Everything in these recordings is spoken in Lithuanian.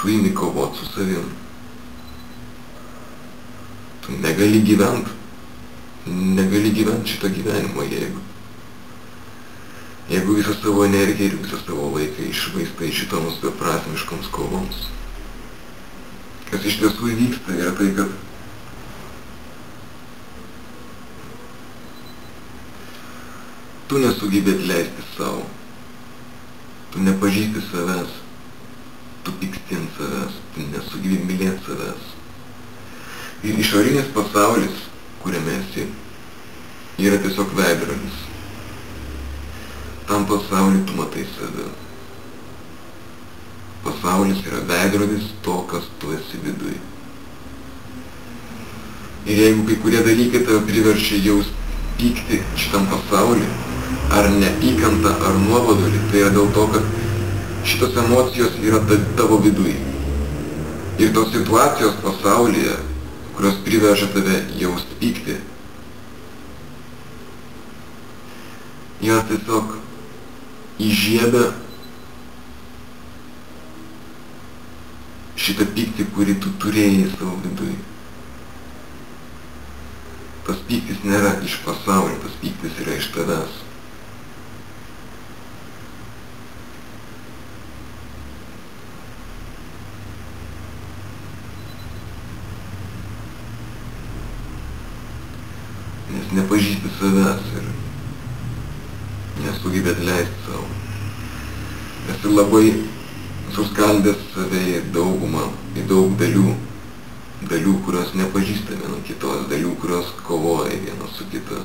tu imi kovot su savim. Tu negali gyvent šitą gyvenimą, jeigu visą savo energiją ir visą savo laiką išvaistai šitoms beprasmiškoms kovoms. Kas iš tiesų įvyksta yra tai, kad tu nesugebėt leisti savo, tu nepažįsti savęs, tu pyksti ant savęs, tu nesugebėt mylėti savęs. Ir išorinis pasaulis, kuriame esi, yra tiesiog veidrodis. Tam pasauliu tu matai save. Pasaulis yra veidrodis to, kas tu esi viduj. Ir jeigu kai kurie dalykai tave priverčia jaust pykti šitam pasauliu, ar neapykantą, ar nuobodulį, tai yra dėl to, kad šitos emocijos yra tavo viduj. Ir tos situacijos pasaulyje, kurios priveržia tave jaust pykti, jos tiesiog įžiebia šitą pyktį, kurį tu turėjai savo viduj. Tas pyktis nėra iš pasaulio, tas pyktis yra iš tavęs. Nes nepažįsti savęs ir nesugebėt leisti savo. Esi labai suskaldęs save į daugumą, į daug dalių, kurios nepažįsta viena kitos, dalių, kurios kovoja viena su kita.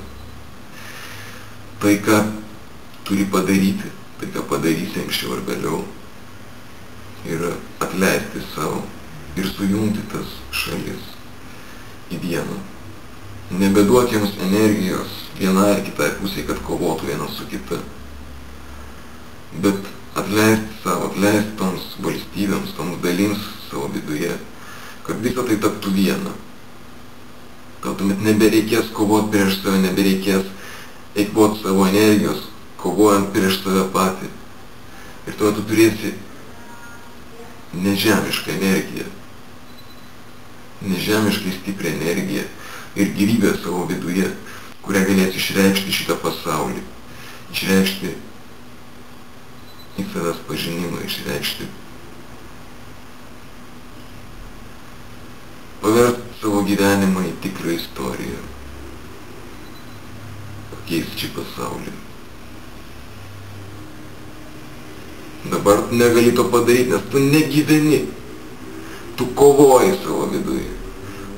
Tai, ką turi padaryti, tai, ką padarysi anksčiau ar vėliau, yra atleisti savo ir sujungti tas šalis į vieną. Nebeduok jiems energijos vienai ar kitai pusėje, kad kovotų viena su kita. Bet atleisti savo, atleisti toms valstybėms, toms dalims savo viduje, kad visą tai taptų viena. Gal tuomet nebereikės kovoti prieš save, nebereikės eikvoti savo energijos, kovojant prieš save patį. Ir tuomet tu turėsi nežemišką energiją, nežemiškai stiprią energiją ir gyvybę savo viduje, kurią galės išreikšti šitą pasaulį, išreikšti į savęs pažinimą, išreikšti, paversti savo gyvenimą į tikrą istoriją, pakeisti šį pasaulį. Dabar tu negali to padaryti, nes tu negyveni, tu kovoji savo viduje,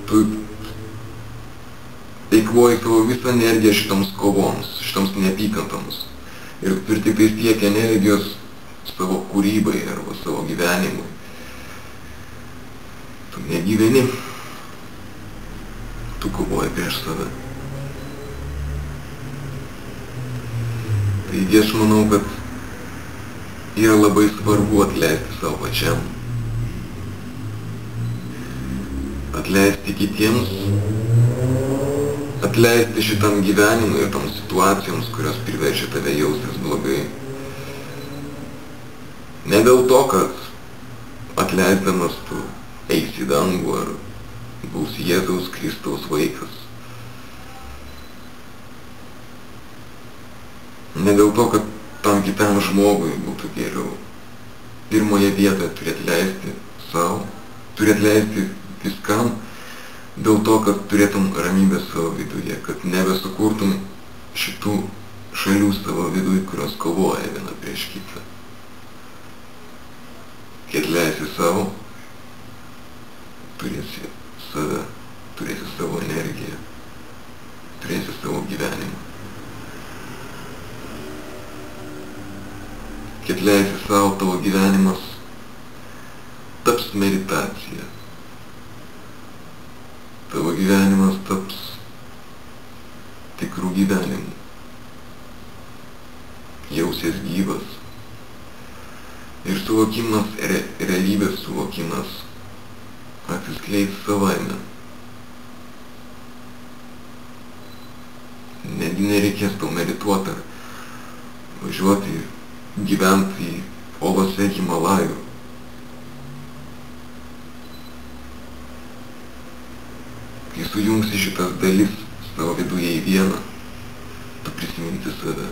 tu eikvoji savo visą energiją šitoms kovoms, šitoms neapykantoms. Ir turi tik tiek energijos savo kūrybai arba savo gyvenimui. Tu negyveni, tu kovoji prieš save. Taigi aš manau, kad yra labai svarbu atleisti savo pačiam, atleisti kitiems, atleisti šitam gyvenimui ir toms situacijoms, kurios priverčia tave jaustis blogai. Ne dėl to, kad atleisdamas tu eisi į dangų ar būsi Jėzaus Kristaus vaikas. Ne dėl to, kad tam kitam žmogui būtų geriau. Pirmoje vietoje turi atleisti savo, turi atleisti viskam, dėl to, kad turėtum ramybę savo viduje, kad nebesukurtum šitų šalių savo viduje, kurios kovoja viena prieš kitą. Kai atleisi savo, turėsi save, turėsi savo energiją, turėsi savo gyvenimą. Kai atleisi savo, tavo gyvenimas taps meditacija. Tavo gyvenimas taps tikrų gyvenimų. Jausies gyvas. Ir suvokimas, realybės suvokimas atsiskleis savaime. Netgi nereikės tau medituoti ar važiuoti gyventi į olose Himalajų. sujungsi šitas dalis savo viduje į vieną, tu prisiminsi save.